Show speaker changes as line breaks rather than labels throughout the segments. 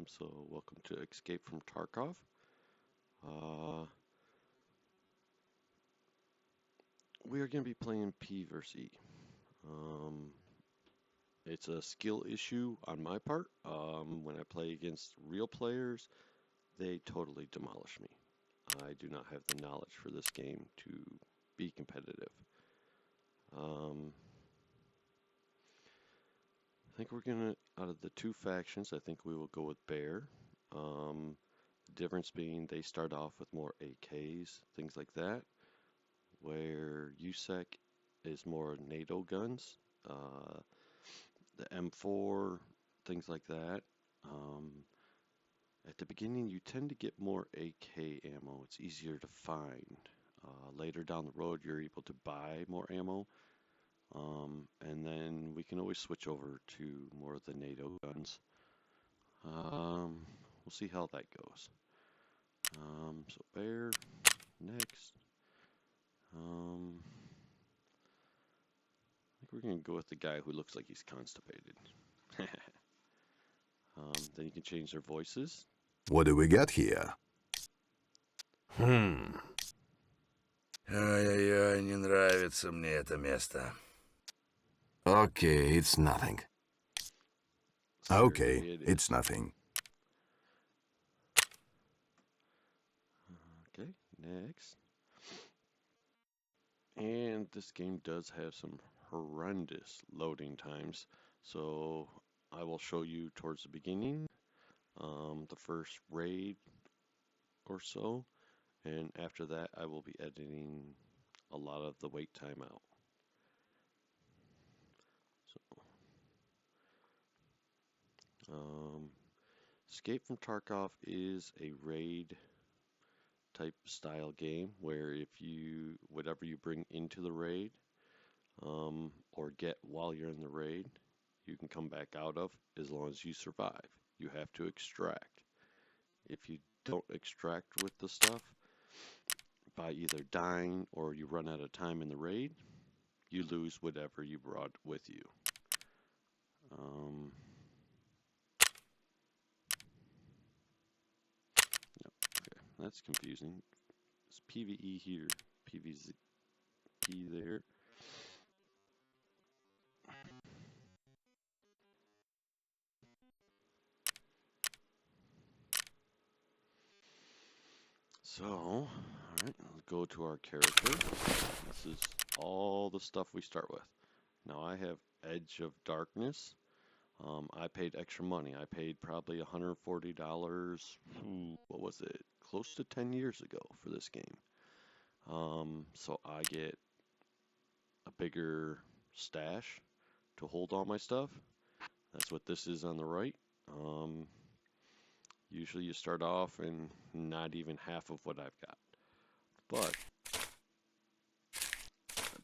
So welcome to Escape from Tarkov. We are going to be playing P versus E. Um, it's a skill issue on my part. When I play against real players, they totally demolish me. I do not have the knowledge for this game to be competitive. I think we're gonna, out of the two factions, I think we will go with Bear. The difference being they start off with more AKs, things like that, where USEC is more NATO guns, the M4, things like that. At the beginning, you tend to get more AK ammo. It's easier to find. Later down the road, you're able to buy more ammo. And then we can always switch over to more of the NATO guns. We'll see how that goes. So Bear, next. I think we're going to go with the guy who looks like he's constipated. Then you can change their voices.
What do we got here?
Ай-яй-яй, не нравится мне это место.
Okay, it's nothing. Okay, it's nothing.
Okay, next. And this game does have some horrendous loading times, so I will show you towards the beginning, the first raid or so, and after that I will be editing a lot of the wait time out. Escape from Tarkov is a raid type style game where if you, whatever you bring into the raid, or get while you're in the raid, you can come back out of as long as you survive. You have to extract. If you don't extract with the stuff, by either dying or you run out of time in the raid, you lose whatever you brought with you. Yep, okay, that's confusing. It's PvE here, PvZ there. So, alright, let's go to our character. This is all the stuff we start with. Now I have Edge of Darkness. I paid extra money. I paid probably $140, what was it, close to 10 years ago for this game. So I get a bigger stash to hold all my stuff. That's what this is on the right. Usually you start off and not even half of what I've got. But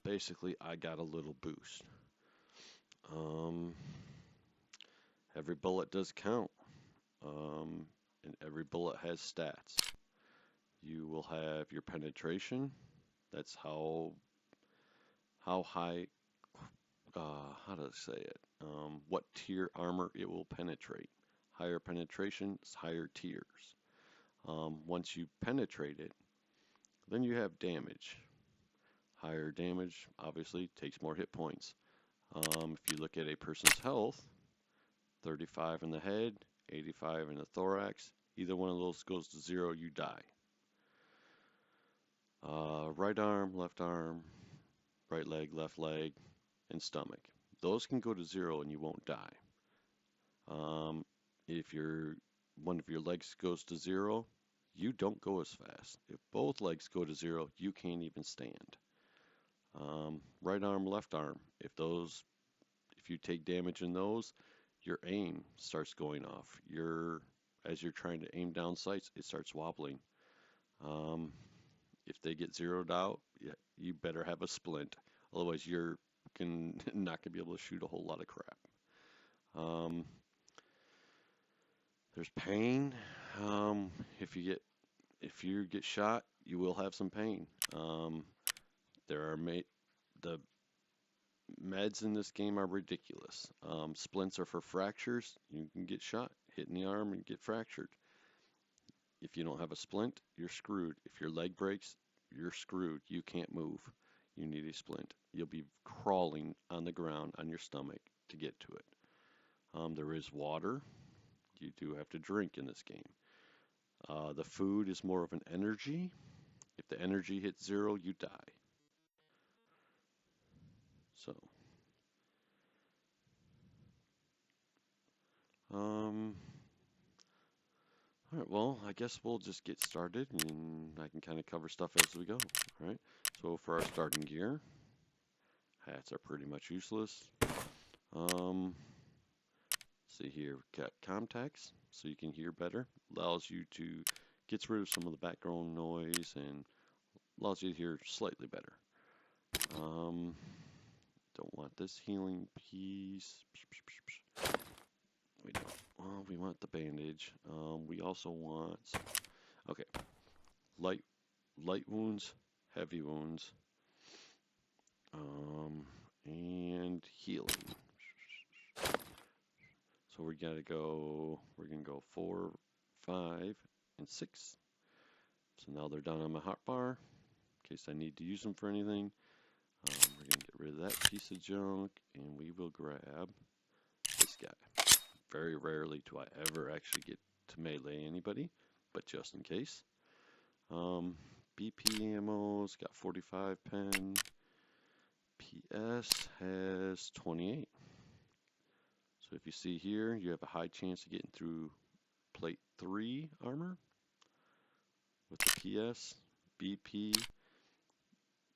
basically I got a little boost. Every bullet does count. And every bullet has stats. You will have your penetration. That's how high, how to say it, what tier armor it will penetrate. Higher penetration is higher tiers. Once you penetrate it, then you have damage. Higher damage obviously takes more hit points. If you look at a person's health, 35 in the head, 85 in the thorax, either one of those goes to 0, you die. Right arm, right leg, left leg, and stomach. Those can go to 0 and you won't die. If one of your legs goes to 0, you don't go as fast. If both legs go to 0, you can't even stand. Right arm, left arm. If you take damage in those, your aim starts going off. As you're trying to aim down sights, it starts wobbling. If they get zeroed out, you better have a splint. Otherwise, you're not gonna be able to shoot a whole lot of crap. There's pain. If you get shot, you will have some pain. The meds in this game are ridiculous. Splints are for fractures. You can get shot, hit in the arm and get fractured. If you don't have a splint, you're screwed. If your leg breaks, you're screwed. You can't move. You need a splint. You'll be crawling on the ground on your stomach to get to it. There is water. You do have to drink in this game. The food is more of an energy. If the energy hits 0, you die. So, all right, well, I guess we'll just get started and I can kind of cover stuff as we go. All right, so for our starting gear, hats are pretty much useless. See here, we've got contacts so you can hear better. Allows you to gets rid of some of the background noise and allows you to hear slightly better. Don't want this healing piece. We don't. Well, we want the bandage. We also want. Okay, light wounds, heavy wounds, and healing. So we're gonna go 4, 5, and 6. So now they're down on my hotbar, in case I need to use them for anything. We're gonna get rid of that piece of junk, and we will grab this guy. Very rarely do I ever actually get to melee anybody, but just in case. BP ammo's got 45 pen. PS has 28. So if you see here, you have a high chance of getting through plate 3 armor with the PS. BP,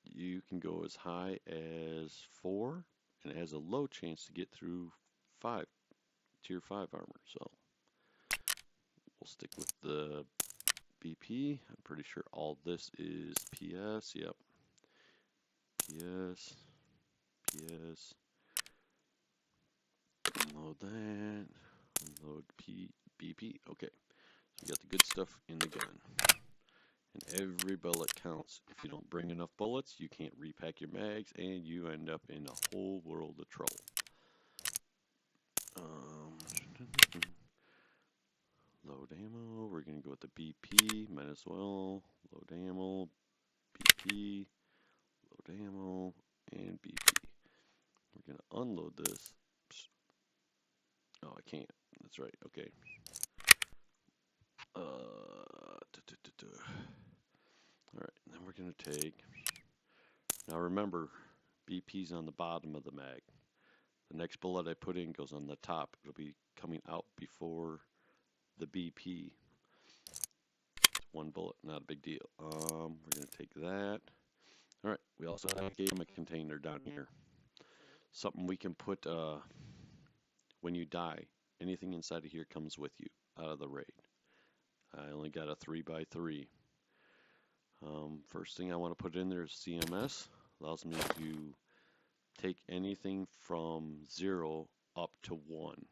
you can go as high as 4, and it has a low chance to get through 5, tier 5 armor. So we'll stick with the BP. I'm pretty sure all this is PS. Yep. PS. PS. Unload that. Unload BP. Okay. So we got the good stuff in the gun. And every bullet counts. If you don't bring enough bullets, you can't repack your mags, and you end up in a whole world of trouble. Load ammo. We're going to go with the BP. Might as well. Load ammo. BP. Load ammo. And BP. We're going to unload this. Oh, I can't. That's right. Okay. Alright, then we're going to take. Now remember, BP's on the bottom of the mag. The next bullet I put in goes on the top. It'll be coming out before the BP. It's one bullet, not a big deal. We're going to take that. Alright, we also gave him a container down here. Something we can put when you die. Anything inside of here comes with you out of the raid. I only got a 3x3. First thing I want to put in there is CMS. Allows me to take anything from 0 up to 1.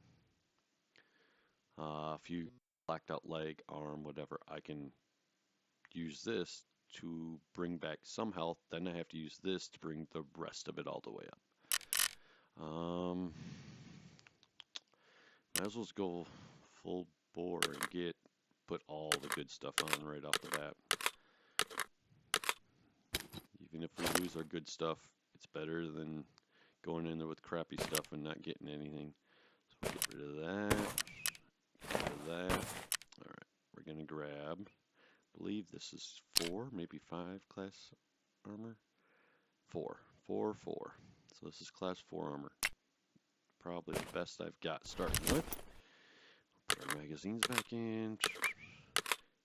If you blacked out leg, arm, whatever, I can use this to bring back some health. Then I have to use this to bring the rest of it all the way up. Might as well just go full bore and put all the good stuff on right off the bat. Even if we lose our good stuff, it's better than going in there with crappy stuff and not getting anything. So we'll get rid of that. Get rid of that. Alright, we're going to grab, I believe this is 4, maybe 5 class armor. 4. So this is class 4 armor. Probably the best I've got starting with. Put our magazines back in.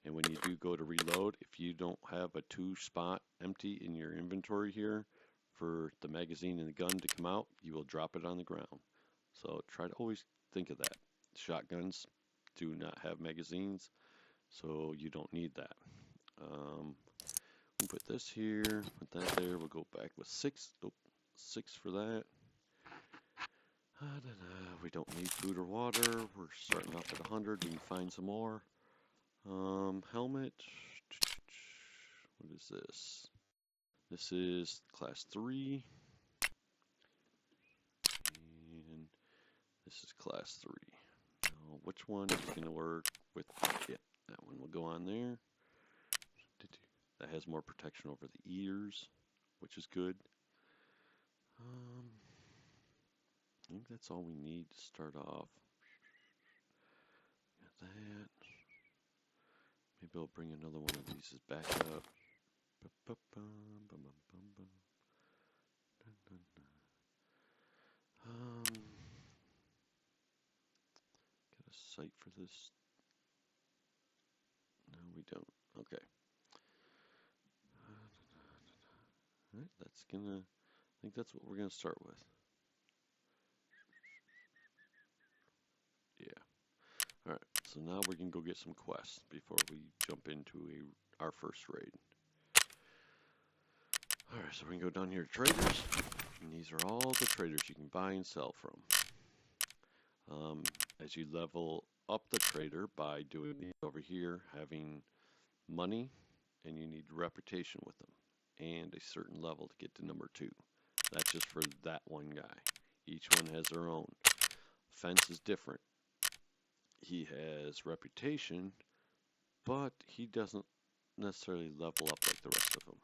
And when you do go to reload, if you don't have a 2 spot empty in your inventory here for the magazine and the gun to come out, you will drop it on the ground. So try to always think of that. Shotguns do not have magazines, so you don't need that. We'll put this here, put that there. We'll go back with 6. Oh, 6 for that. We don't need food or water. We're starting off at 100. We can find some more. Helmet. What is this? This is class 3. And this is class 3. which one is going to work with? Yeah, that one will go on there. That has more protection over the ears, which is good. I think that's all we need to start off. Got that. Maybe I'll bring another one of these as backup. Got a site for this? No, we don't. Okay. Alright, I think that's what we're gonna start with. Yeah. Alright, so now we can go get some quests before we jump into our first raid. Alright, so we can go down here to traders, and these are all the traders you can buy and sell from. As you level up the trader by doing these over here, having money, and you need reputation with them, and a certain level to get to number 2. That's just for that one guy. Each one has their own. Fence is different. He has reputation, but he doesn't necessarily level up like the rest of them.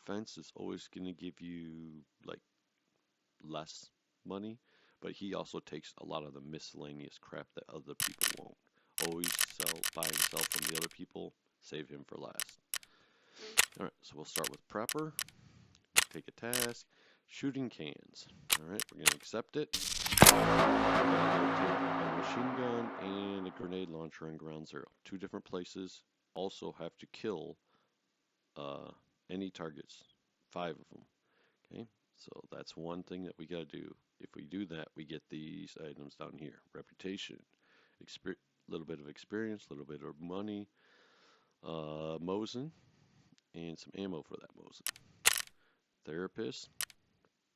Fence is always going to give you like less money, but he also takes a lot of the miscellaneous crap that other people won't. Always buy and sell from the other people, save him for last. Alright, so we'll start with prepper. Take a task. Shooting cans. Alright, we're going to accept it. We're going to take a machine gun and a grenade launcher on ground 0. 2 different places. Also have to kill any targets. 5 of them. Okay, so that's one thing that we got to do. If we do that, we get these items down here. Reputation, little bit of experience, little bit of money, Mosin, and some ammo for that Mosin. Therapist,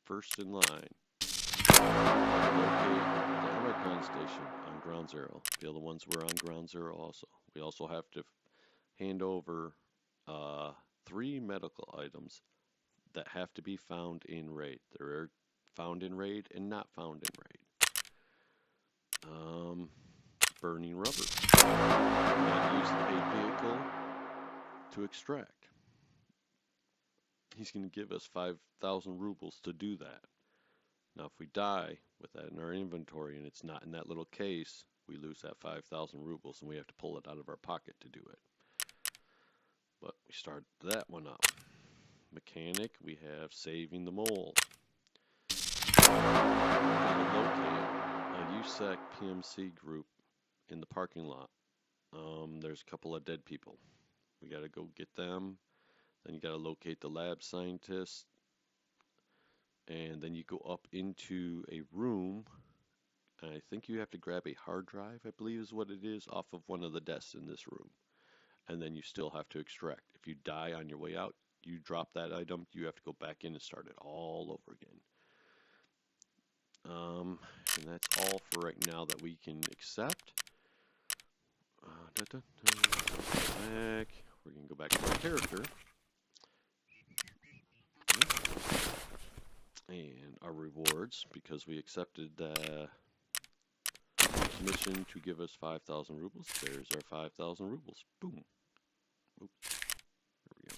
first in line. Locate the Emercon station on ground 0. The other ones were on ground 0 also. We also have to hand over 3 medical items that have to be found in raid. They're found in raid and not found in raid. Burning rubber. Not use a vehicle to extract. He's going to give us 5,000 rubles to do that. Now, if we die with that in our inventory and it's not in that little case, we lose that 5,000 rubles and we have to pull it out of our pocket to do it. But we start that one up. Mechanic, we have saving the mole. We're going to locate a USAC PMC group in the parking lot. There's a couple of dead people. We got to go get them. Then you got to locate the lab scientist. And then you go up into a room. And I think you have to grab a hard drive, I believe is what it is, off of one of the desks in this room. And then you still have to extract. If you die on your way out, you drop that item, you have to go back in and start it all over again. And that's all for right now that we can accept. Back. We're going to go back to our character. And our rewards, because we accepted the mission to give us 5,000 rubles. There's our 5,000 rubles. Boom. Oops. There we go.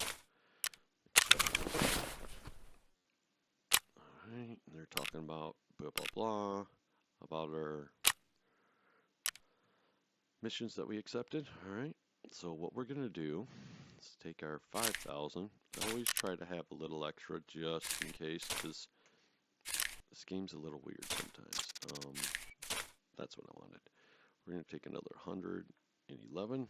Alright, they're talking about blah blah blah about our missions that we accepted. Alright, so what we're gonna do is take our 5,000. Always try to have a little extra just in case, because this game's a little weird sometimes. That's what I wanted. We're gonna take another 111.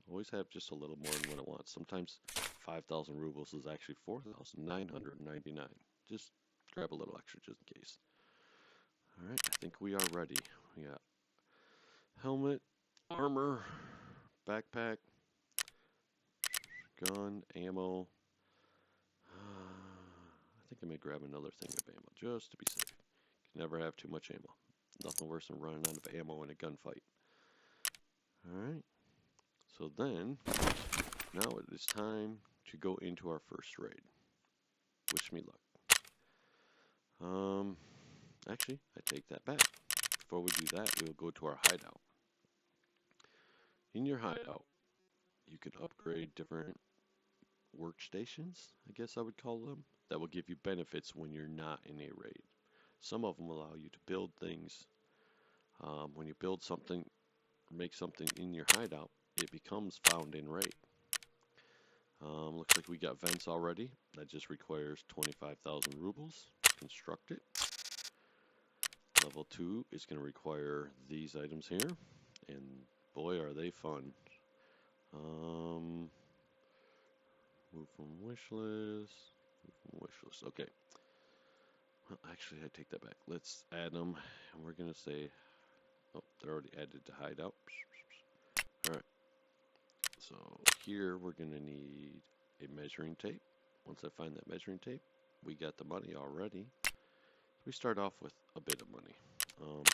Always have just a little more than what I want. Sometimes 5,000 rubles is actually 4,999. Just grab a little extra just in case. Alright, I think we are ready. We got helmet, armor, backpack, gun, ammo. I think I may grab another thing of ammo just to be safe. Can never have too much ammo. Nothing worse than running out of ammo in a gunfight. Alright. So then, now it is time to go into our first raid. Wish me luck. Actually, I take that back. before we do that, we'll go to our hideout. In your hideout, you can upgrade different workstations, I guess I would call them, that will give you benefits when you're not in a raid. Some of them allow you to build things. When you build something, make something in your hideout, it becomes found in raid. Looks like we got vents already. That just requires 25,000 rubles to construct it. Level 2 is going to require these items here, and boy are they fun. Move from wish list. Move from wish list. Okay. Well, actually, I take that back. Let's add them, and we're going to say, oh, they're already added to hideout. All right. So here we're going to need a measuring tape. Once I find that measuring tape, we got the money already. We start off with a bit of money.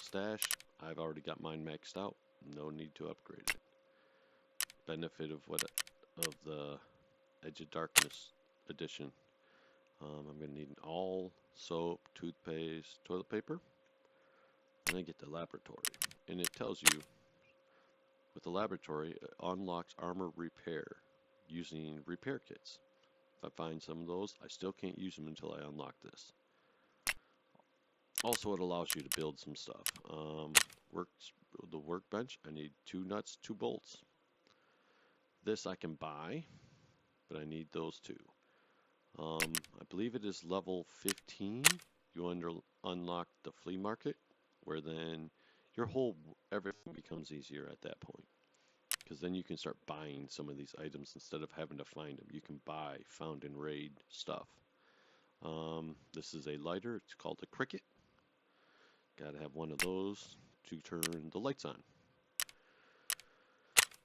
Stash, I've already got mine maxed out. No need to upgrade it. Benefit of the Edge of Darkness edition. I'm going to need all soap, toothpaste, toilet paper. And I get the laboratory. And it tells you, with the laboratory, it unlocks armor repair using repair kits. If I find some of those, I still can't use them until I unlock this. Also, it allows you to build some stuff. The workbench, I need 2 nuts, 2 bolts. This I can buy, but I need those 2. I believe it is level 15. You unlock the flea market, where then everything becomes easier at that point. Because then you can start buying some of these items instead of having to find them. You can buy found in raid stuff. This is a lighter. It's called a cricket. Gotta have one of those to turn the lights on.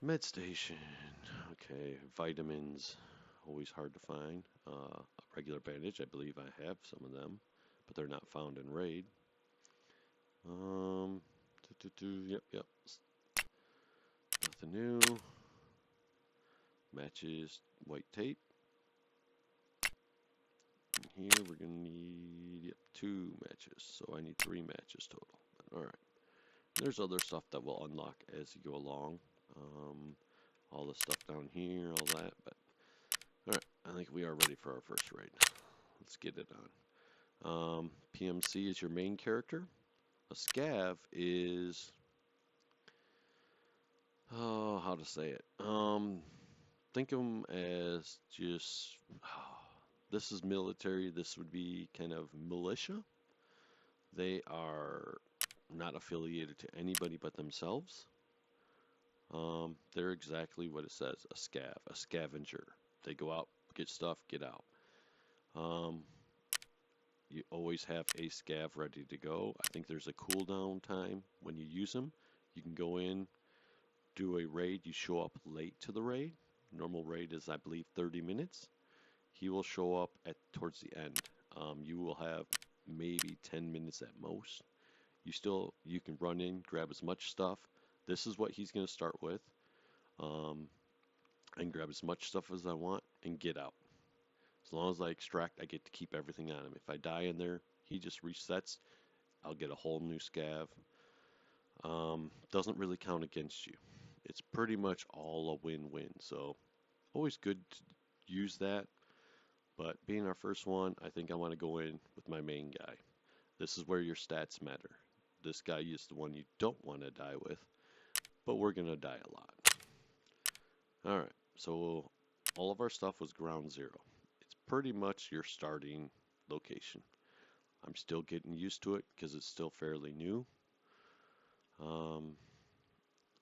Med station. Okay, vitamins. Always hard to find. A regular bandage. I believe I have some of them, but they're not found in raid. Yep. Nothing new. Matches, white tape. And here we're gonna need 2 matches, so I need 3 matches total. All right. There's other stuff that will unlock as you go along. All the stuff down here, all that. But all right, I think we are ready for our first raid. Let's get it on. PMC is your main character. A scav is, oh, how to say it? Think of them as just, this is military. This would be kind of militia. They are not affiliated to anybody but themselves. They're exactly what it says, a scav, a scavenger. They go out, get stuff, get out. You always have a scav ready to go. I think there's a cooldown time when you use them. You can go in, do a raid. You show up late to the raid. Normal raid is, I believe, 30 minutes. He will show up towards the end. You will have maybe 10 minutes at most. You can run in, grab as much stuff. This is what he's going to start with. And grab as much stuff as I want and get out. As long as I extract, I get to keep everything on him. If I die in there, he just resets. I'll get a whole new scav. Doesn't really count against you. It's pretty much all a win-win. So always good to use that. But being our first one, I think I want to go in with my main guy. This is where your stats matter. This guy is the one you don't want to die with, but we're going to die a lot. Alright, so all of our stuff was ground 0. It's pretty much your starting location. I'm still getting used to it because it's still fairly new.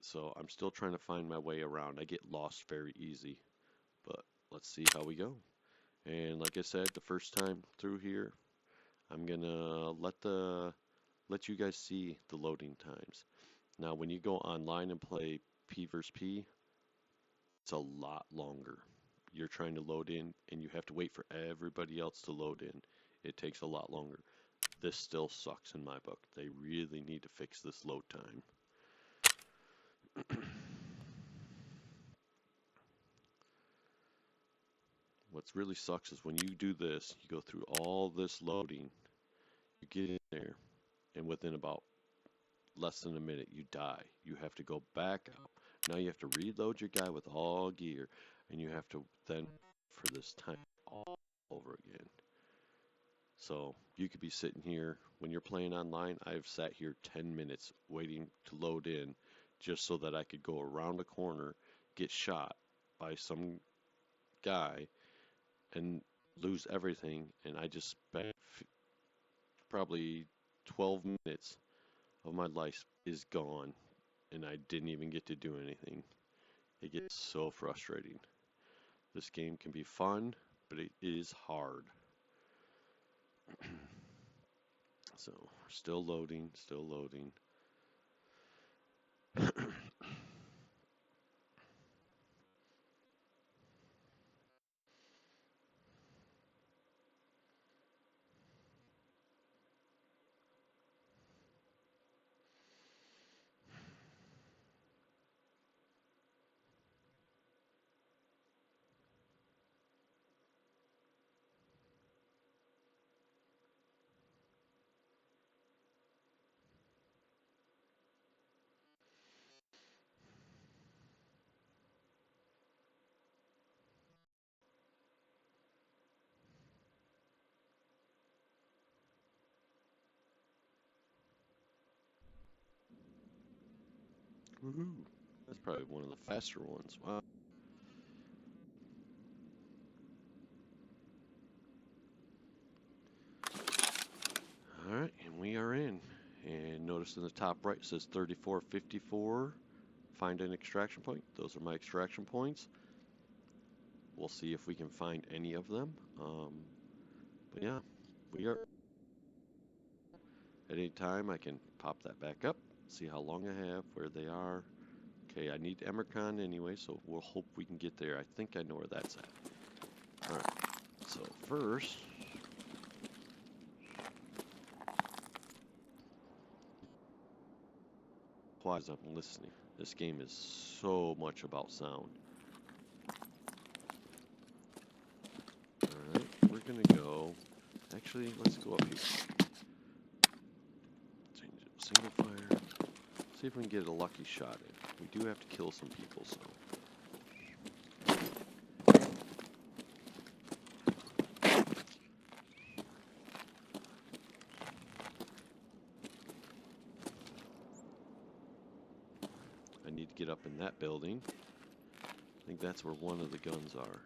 So I'm still trying to find my way around. I get lost very easy, but let's see how we go. And like I said, the first time through here, I'm gonna let you guys see the loading times. Now, when you go online and play P vs. P, it's a lot longer. You're trying to load in, and you have to wait for everybody else to load in. It takes a lot longer. This still sucks in my book. They really need to fix this load time. What really sucks is when you do this, you go through all this loading, you get in there, and within about less than a minute, you die. You have to go back out. Now you have to reload your guy with all gear, and you have to then for this time all over again. So you could be sitting here when you're playing online. I've sat here 10 minutes waiting to load in just so that I could go around a corner, get shot by some guy, and lose everything. And I just spent probably 12 minutes of my life is gone, and I didn't even get to do anything. It gets so frustrating. This game can be fun, but it is hard. So, still loading, still loading. Woohoo! That's probably one of the faster ones. Wow. Alright, and we are in. And notice in the top right it says 3454. Find an extraction point. Those are my extraction points. We'll see if we can find any of them. But yeah, we are. At any time, I can pop that back up, see how long I have, where they are. Okay, I need Emercon anyway, so we'll hope we can get there. I think I know where that's at. Alright, so first, as I'm listening, this game is so much about sound. Alright, we're gonna go. Actually, let's go up here. Change it, single fire. See if we can get a lucky shot in. We do have to kill some people, so. I need to get up in that building. I think that's where one of the guns are.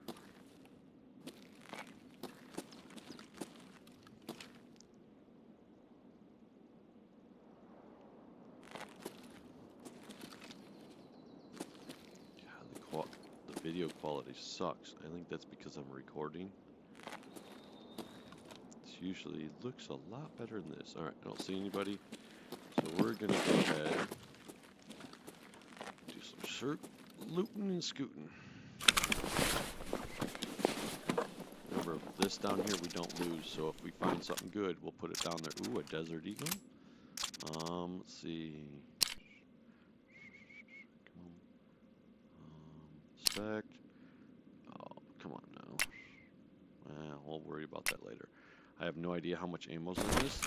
The video quality sucks. I think that's because I'm recording. This usually looks a lot better than this. Alright, I don't see anybody. So we're gonna go ahead do some looting and scooting. Remember, this down here we don't lose, so if we find something good, we'll put it down there. Ooh, a Desert Eagle. Let's see. Spec. Oh, come on now. We'll worry about that later. I have no idea how much ammo's in this,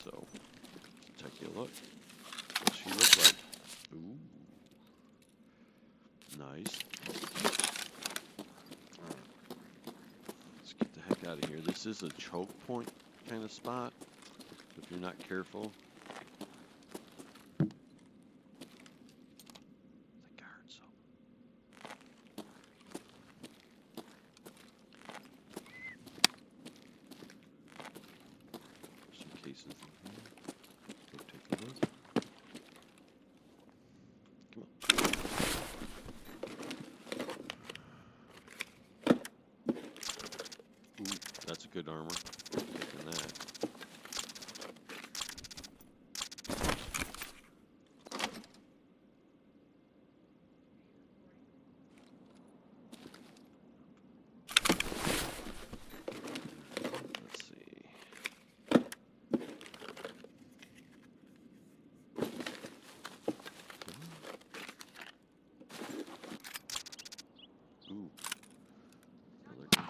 so take a look. What she look like? Ooh, nice. Let's get the heck out of here. This is a choke point kind of spot. If you're not careful. Cases in here. Go take a look. Come on. Ooh, that's a good armor. Taking that. Let's see. Ooh. Another gun.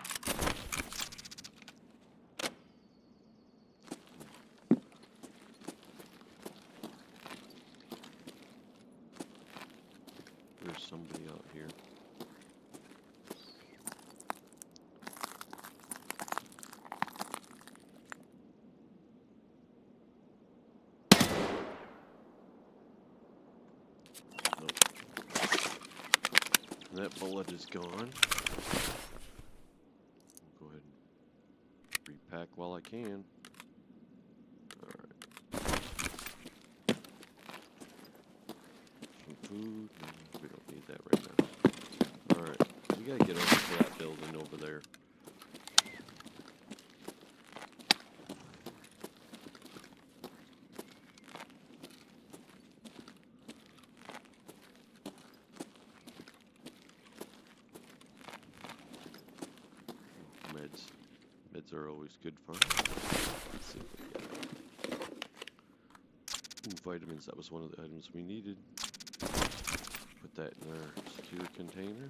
there's somebody out here. Nope. That bullet is gone. I'll go ahead and repack while I can. Food. No, we don't need that right now. Alright, we gotta get over to that building over there. Meds. Meds are always good fun. Let's see what we got. Ooh, vitamins, that was one of the items we needed. Put that in our secure container.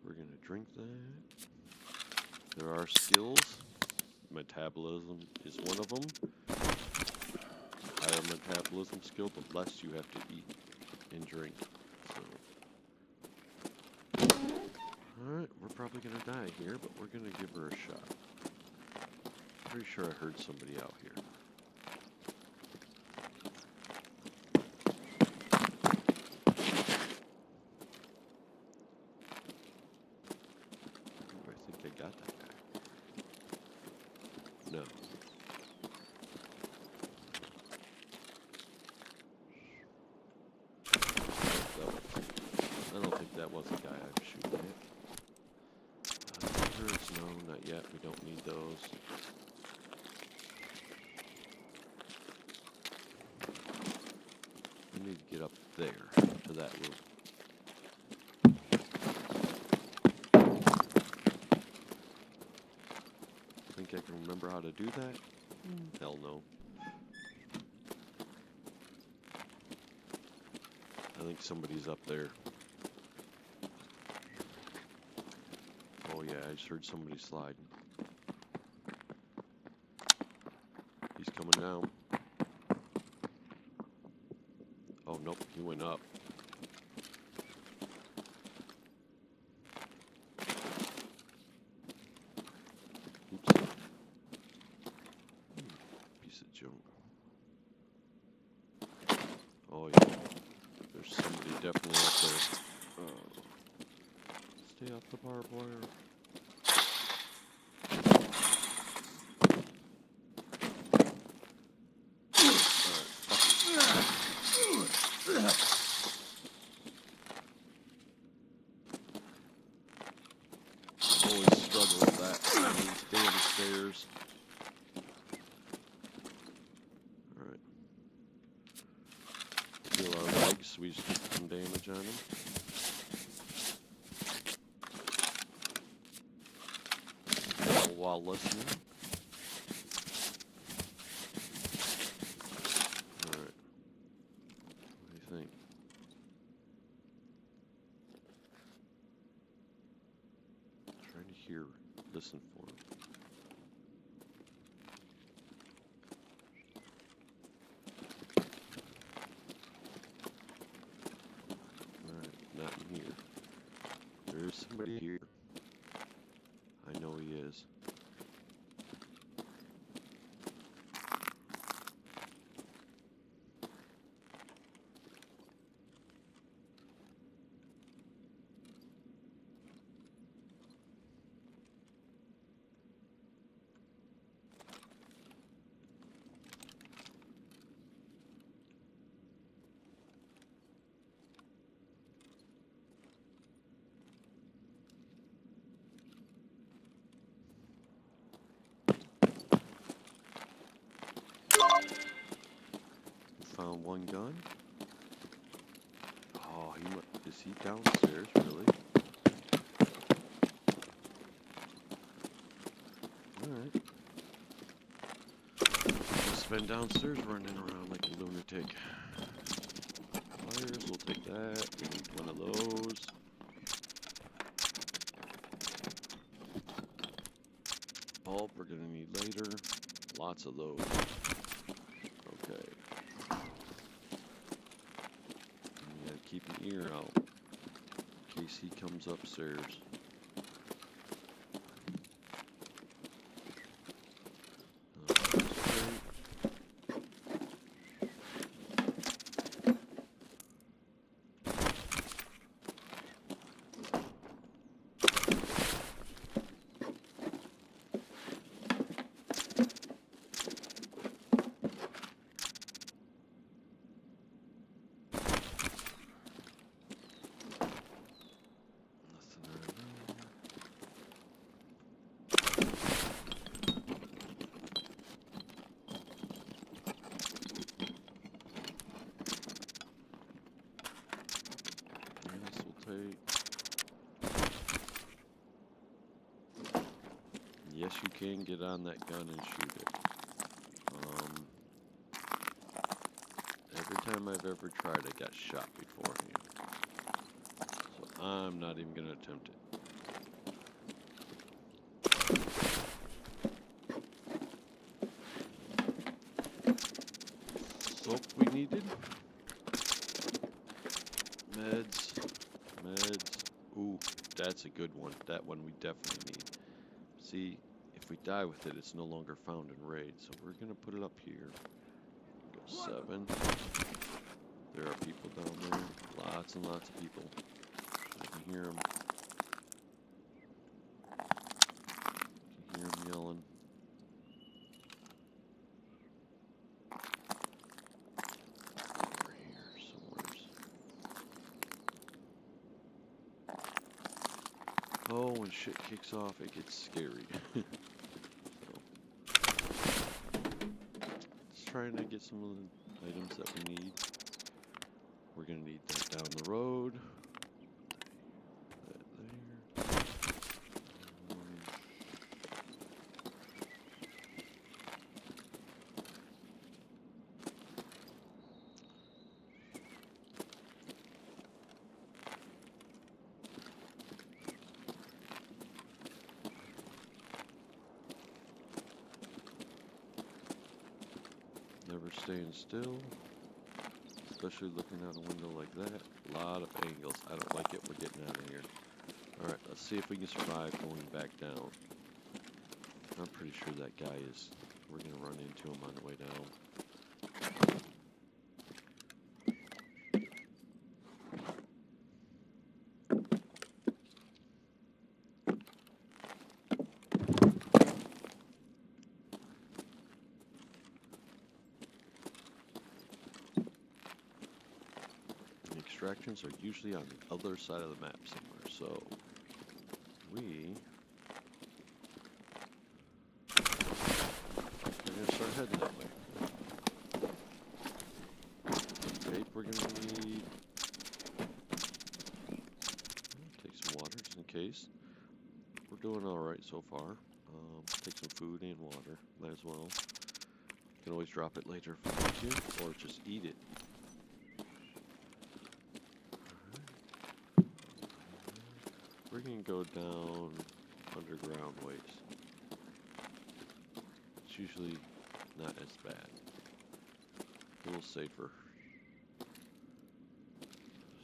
We're going to drink that. There are skills. Metabolism is one of them. Higher metabolism skill, the less you have to eat and drink. Alright, we're probably gonna die here, but we're gonna give her a shot. Pretty sure I heard somebody out here. Ooh, I think I got that guy. No. I don't think that was the guy I was shooting at. No, not yet. We don't need those. We need to get up there to that room. Think I can remember how to do that? Hell no. I think somebody's up there. Oh yeah, I just heard somebody sliding. He's coming down. Oh nope, he went up. Oops. Piece of junk. Oh yeah, there's somebody definitely up there. Stay off the barbed wire. Always struggle with that. Stay on the stairs. Alright. Heal our legs so we just get some damage on them. All while listening. Alright. What do you think? Trying to hear, listen for him. Alright, not in here. There's somebody here. I know he is. Found one gun. Oh, is he downstairs, really? Alright. Just been downstairs running around like a lunatic. Fires, we'll take that. We need one of those. bulb we're gonna need later. Lots of those. Okay. And you gotta keep an ear out in case he comes upstairs. Yes, you can get on that gun and shoot it. Every time I've ever tried, I got shot beforehand. So I'm not even going to attempt it. Soap we needed. Meds. Ooh, that's a good one. That one we definitely need. See, if we die with it, it's no longer found in raid. So we're going to put it up here. Go 7. There are people down there. Lots and lots of people. I can hear them. I can hear them yelling. Over here somewhere. Oh, when shit kicks off, it gets scary. Just trying to get some of the items that we need. We're gonna need that down the road. That there. Never staying still, especially looking out a window like that. A lot of angles. I don't like it. We're getting out of here. Alright, let's see if we can survive going back down. I'm pretty sure that guy is. We're going to run into him on the way down. Extractions are usually on the other side of the map somewhere, so we're gonna start heading that way. Tape we're gonna need. Take some water just in case. We're doing alright so far. Take some food and water, might as well. You can always drop it later if you want to, or just eat it. We're going to go down underground ways. It's usually not as bad. A little safer.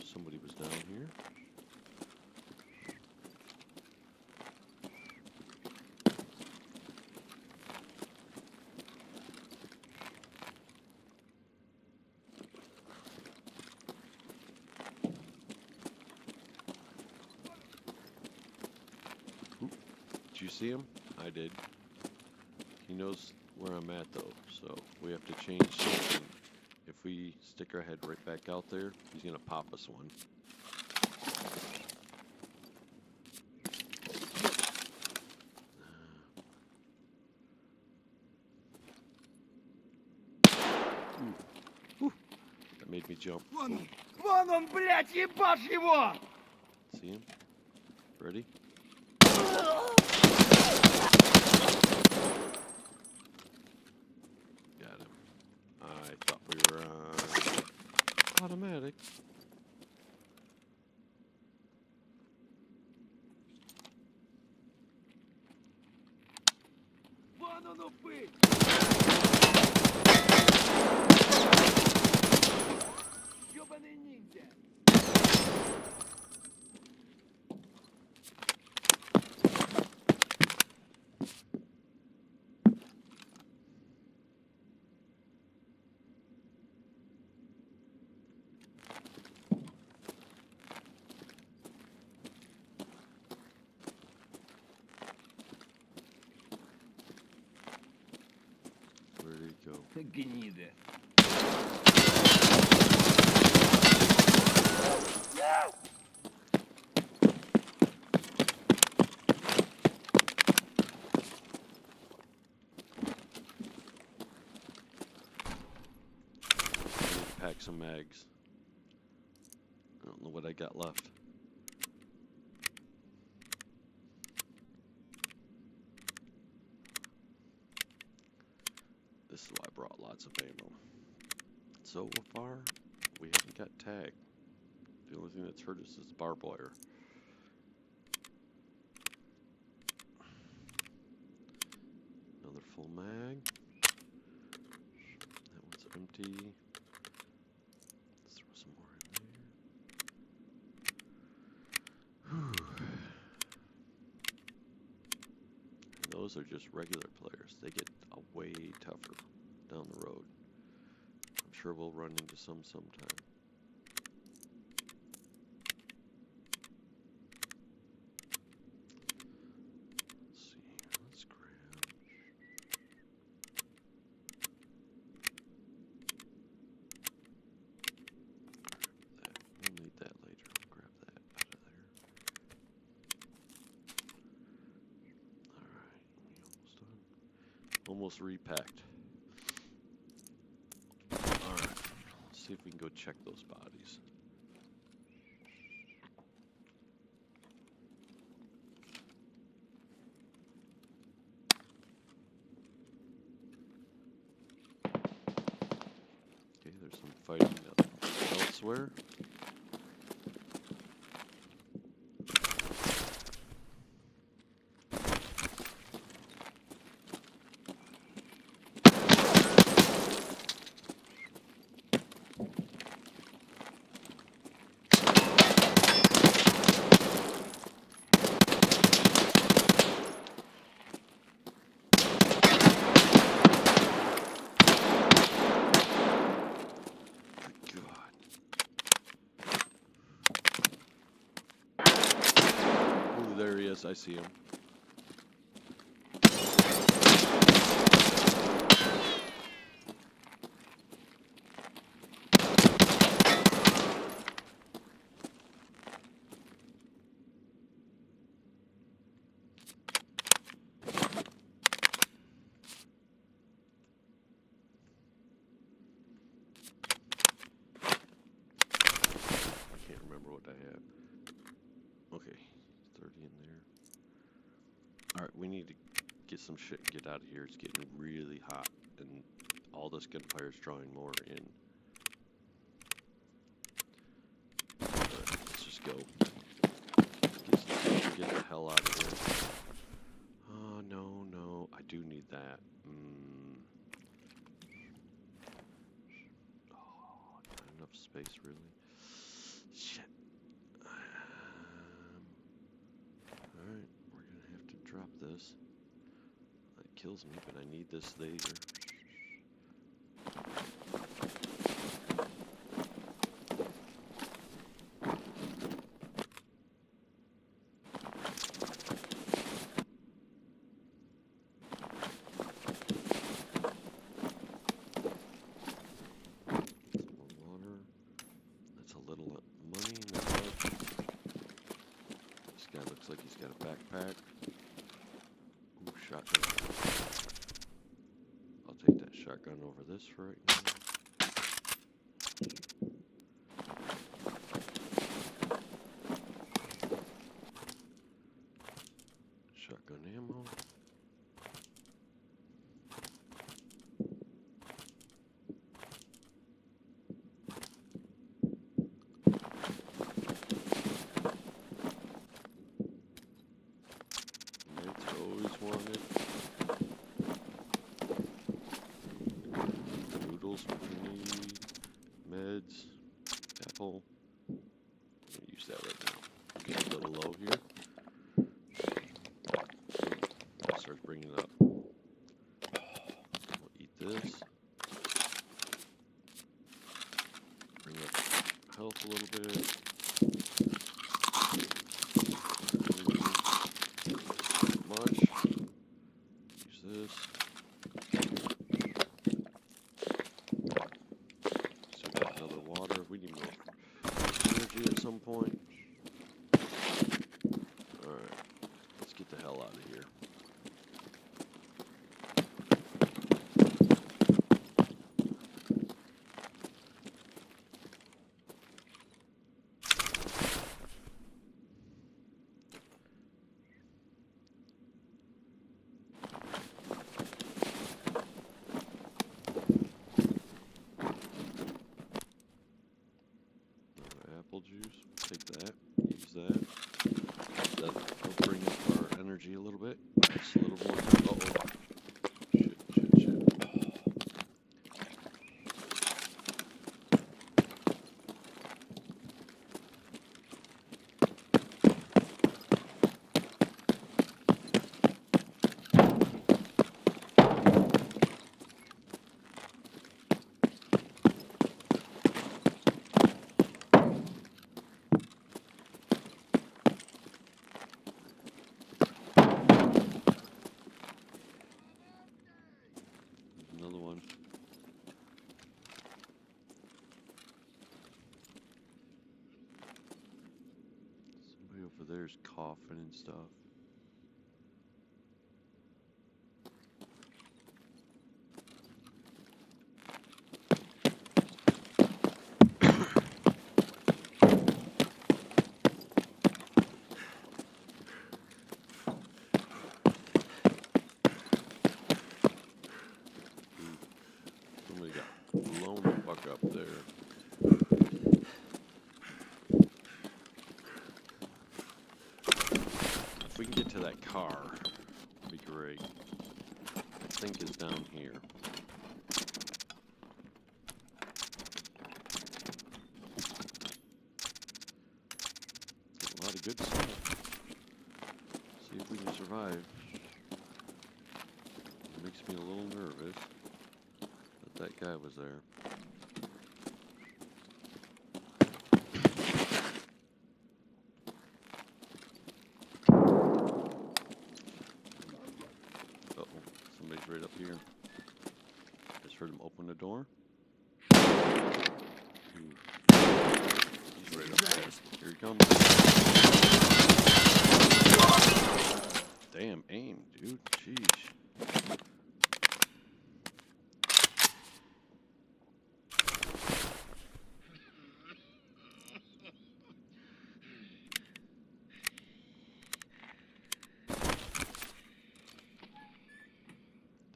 Somebody was down here. Did you see him? I did. He knows where I'm at though, so we have to change something. If we stick our head right back out there, he's gonna pop us one. That made me jump.
Вон он, блядь, ебашь его!
See him? Ready? Got him. I thought we were on automatic.
Вон он упырь! Ёбаный ниндзя!
Where did he go?
Гнида.
Pack some mags. I don't know what I got left. This is why I brought lots of ammo. So far, we haven't got tagged. The only thing that's hurt us is barbed wire. Another full mag. That one's empty. Let's throw some more in there. Whew. And those are just regular players. They get way tougher down the road. I'm sure we'll run into some sometime. Let's see. Let's grab that. We'll need that later. Grab that out of there. Alright, we almost done. Almost repacked. Alright, let's see if we can go check those bodies. Okay, there's some fighting elsewhere. There he is, I see him. I can't remember what I had. Okay, 30 in there. Alright, we need to get some shit and get out of here. It's getting really hot, and all this gunfire is drawing more in. Alright, let's just go. Get the hell out of here. Oh, no, no. I do need that. Oh, not enough space, really. Shit. Alright, we're gonna have to drop this. That kills me, but I need this later. Looks like he's got a backpack. Ooh, shotgun. I'll take that shotgun over this for right now. Shotgun ammo. Wanted. little low here. Starts bringing it up. We'll eat this. Bring up health a little bit. Not much. Use this. Still got another water. We need more energy at some point. Alright. Let's get the hell out of here. Apple juice. Take that. Use that. That'll bring up our energy a little bit. Just a little more. Uh-oh. Shit. Another one. Somebody over there's coughing and stuff. Somebody got blown the fuck up there. If we can get to that car, it'd be great. I think it's down here. Get a lot of good stuff. See if we can survive. It makes me a little nervous that that guy was there. Uh-oh, somebody's right up here. Just heard him open the door. Ooh. He's right up there. Here he comes. Damn aim, dude. Jeez.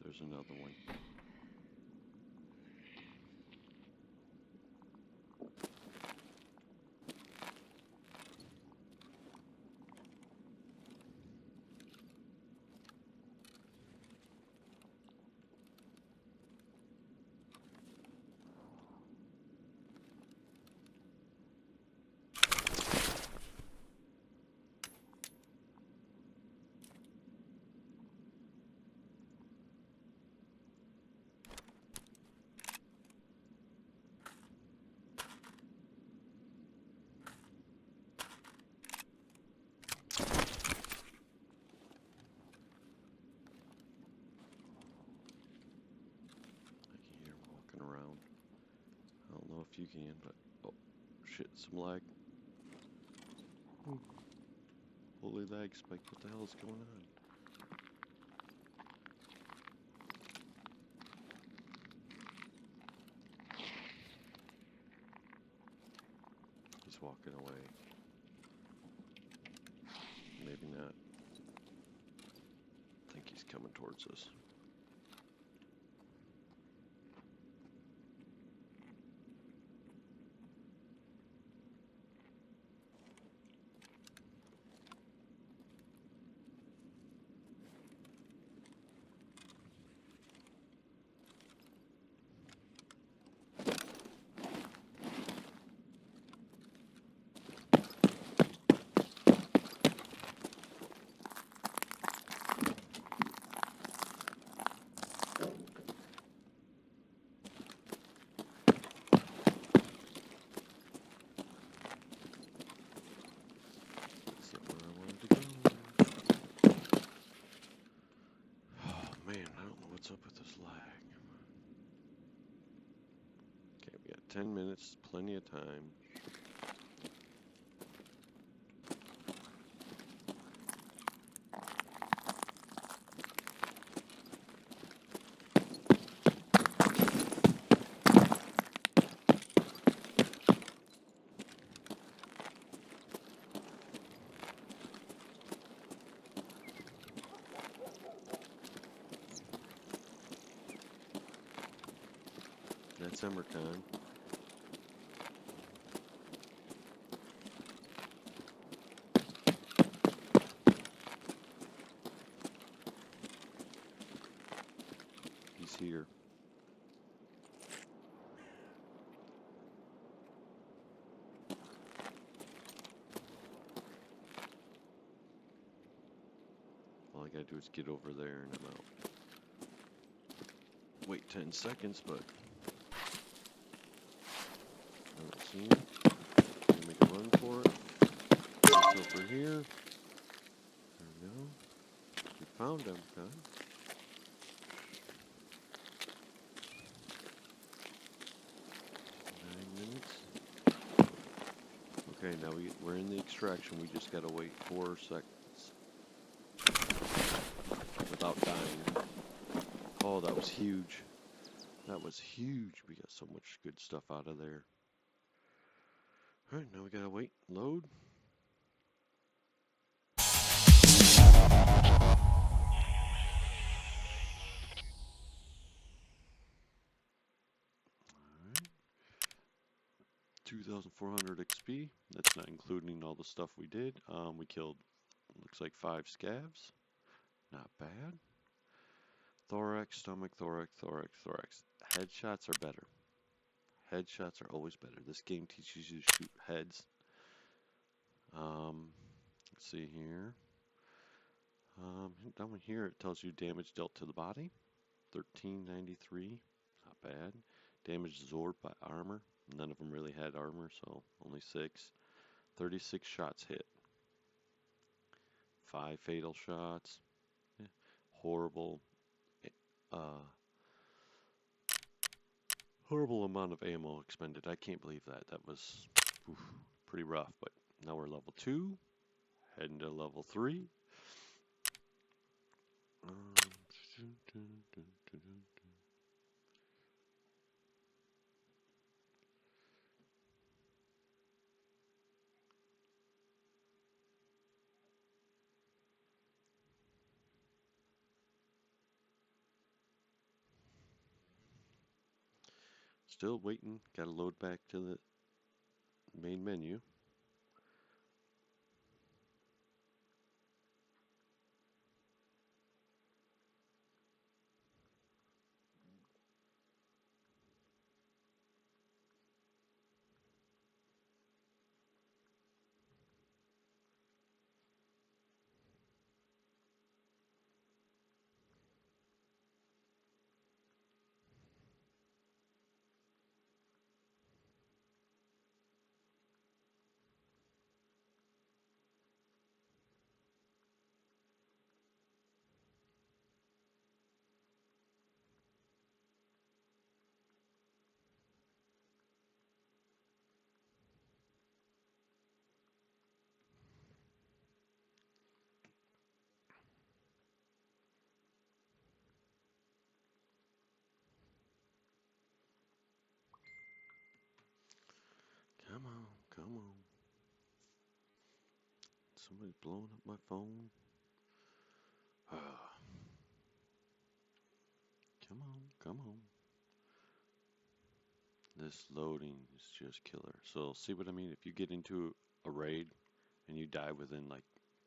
There's another one. Around. I don't know if you can, but oh shit, some lag. Ooh. Holy lag spike, what the hell is going on? He's walking away. Maybe not. I think he's coming towards us. 10 minutes, plenty of time. That's Emercon. He's here. All I gotta do is get over there and I'm out. Wait 10 seconds, but I don't see him. Gonna make a run for it. It's over here. There we go. We found him, huh? Okay, now we're in the extraction. We just gotta wait 4 seconds without dying. Oh, that was huge. That was huge. We got so much good stuff out of there. Alright, now we gotta wait. Load. Alright. 2,400 XP. That's not including all the stuff we did. We killed, looks like 5 scavs. Not bad. Thorax, stomach, thorax, thorax, thorax. Headshots are better. Headshots are always better. This game teaches you to shoot heads. Let's see here. Down here it tells you damage dealt to the body. 1393. Not bad. Damage absorbed by armor. None of them really had armor, so only 6. 36 shots hit. 5 fatal shots. Yeah. Horrible. Horrible amount of ammo expended. I can't believe that. That was pretty rough, but now we're level 2. Heading to level 3. Still waiting. Gotta load back to the main menu. Come on, come on. Somebody's blowing up my phone. Come on, come on. This loading is just killer. So see what I mean? If you get into a raid and you die within like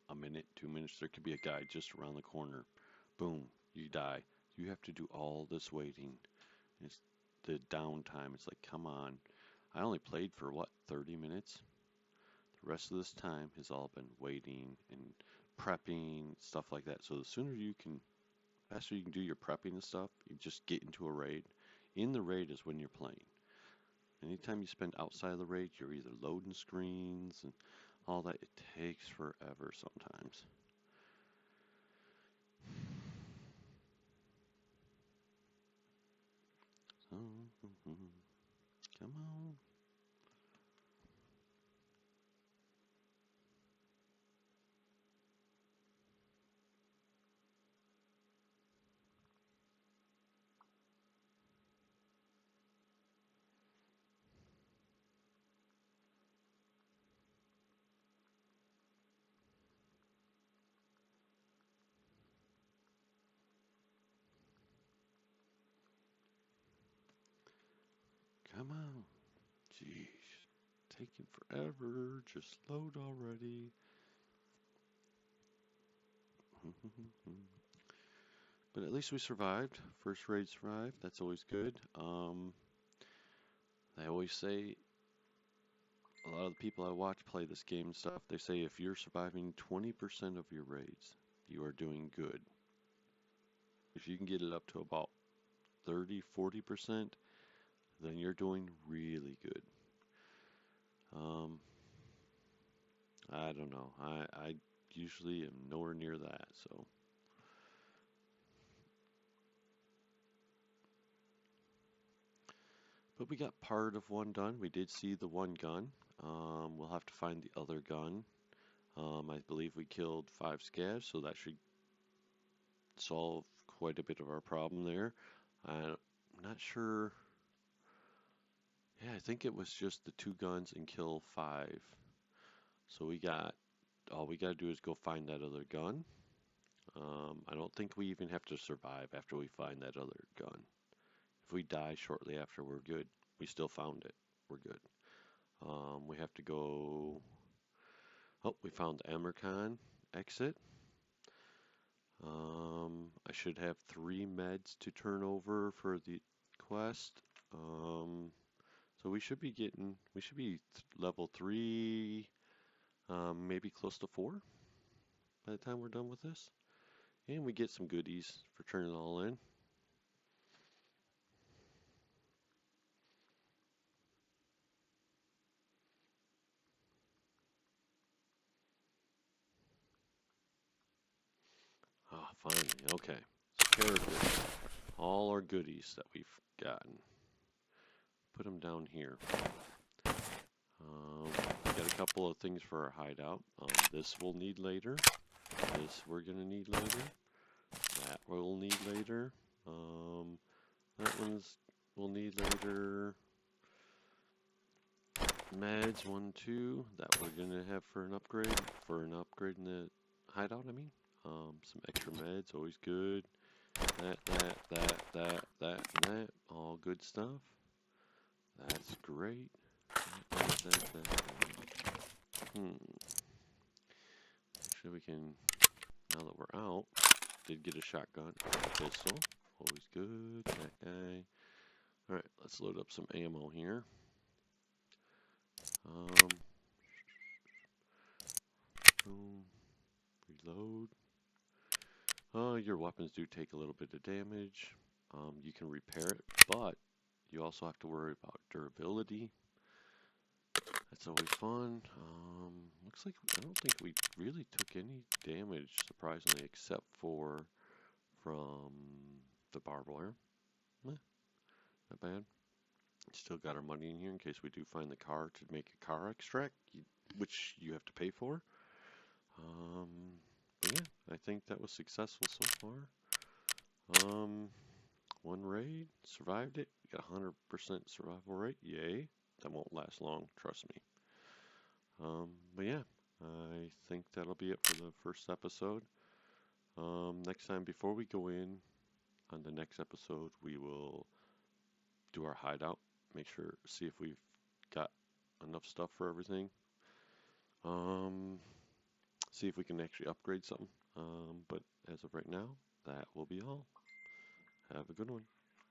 a minute, 2 minutes, there could be a guy just around the corner. Boom, you die. You have to do all this waiting. It's the downtime. It's like, come on. I only played for what, 30 minutes? The rest of this time has all been waiting and prepping, stuff like that. So the sooner you can, faster you can do your prepping and stuff, you just get into a raid. In the raid is when you're playing. Anytime you spend outside of the raid, you're either loading screens and all that. It takes forever sometimes. Come on. Come on. Jeez. Taking forever. Just load already. But at least we survived. First raid survived. That's always good. I always say, a lot of the people I watch play this game and stuff, they say if you're surviving 20% of your raids, you are doing good. If you can get it up to about 30-40%, then you're doing really good. I don't know. I usually am nowhere near that, so. But we got part of one done. We did see the one gun. We'll have to find the other gun. I believe we killed 5 scavs, so that should solve quite a bit of our problem there. I'm not sure. Yeah, I think it was just the 2 guns and kill 5. So all we gotta do is go find that other gun. I don't think we even have to survive after we find that other gun. If we die shortly after, we're good. We still found it. We're good. We have to go. Oh, we found the Amercon exit. I should have 3 meds to turn over for the quest. So we should be level 3, maybe close to 4 by the time we're done with this. And we get some goodies for turning it all in. Ah, finally. Okay. So characters. All our goodies that we've gotten. Put them down here. We got a couple of things for our hideout. This we'll need later. This we're gonna need later. That we'll need later. That one's we'll need later. Meds 1, 2. That we're gonna have for an upgrade. In the hideout, I mean. Some extra meds, always good. That. All good stuff. That's great. Actually, we can, now that we're out, did get a shotgun, a pistol. Always good. That guy. Alright, let's load up some ammo here. Boom. Reload. Your weapons do take a little bit of damage. You can repair it, but you also have to worry about durability. That's always fun. Looks like I don't think we really took any damage, surprisingly, except for from the barbed wire. Not bad. Still got our money in here in case we do find the car to make a car extract, which you have to pay for. But yeah, I think that was successful so far. One raid, survived it. We got 100% survival rate. Yay. That won't last long, trust me. But yeah, I think that'll be it for the first episode. Next time, before we go in on the next episode, we will do our hideout. See if we've got enough stuff for everything. See if we can actually upgrade something. But as of right now, that will be all. Have a good one.